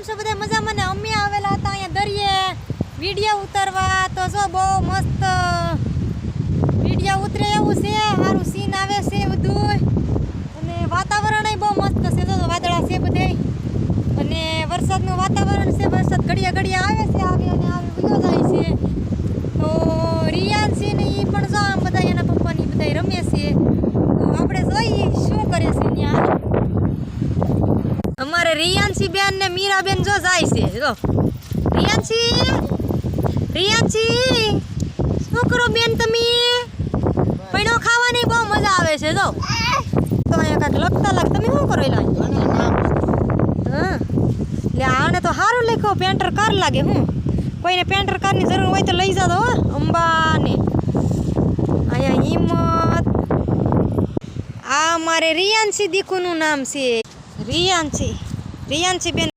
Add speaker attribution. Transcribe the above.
Speaker 1: કેમ છો બધા મજામાં ને? અમે આવેલા હતા અહીંયા દરિયે વિડિયો ઉતારવા. તો જો બહુ મસ્ત વિડિયો ઉતરે એવું છે, સારું સીન આવે છે બધું, અને વાતાવરણ બહુ મસ્ત છે. તો વાદળા છે બધે, અને વરસાદનું વાતાવરણ છે. વરસાદ ઘડિયા ઘડિયા આવે છે, આવે અને આવે વયો જાય છે. તો રિયાન છે ને એ પણ જો આમ બધા એના પપ્પાની બધા રમે છે. તો આપણે જોઈએ શું કરે છે ત્યાં. અમારે રિયાંશી બેન ને મીરા બેન જો જાય છે. જો રિયાંશી શું કરો બેન તમે? પૈણો ખાવાની બહુ મજા આવે છે. જો તો અહીંયા કાંઈક લખતા લાગ. તમે શું કરો? હા લે, આને તો સારું લખ્યો. પેન્ટર કાર લાગે. હું કોઈને પેન્ટર કારની જરૂર હોય તો લઈ જાઓ. અંબાને અહીંયા હિંમત. આ અમારે રિયાંશી દીકુનું નામ છે. રિયાંશી બેન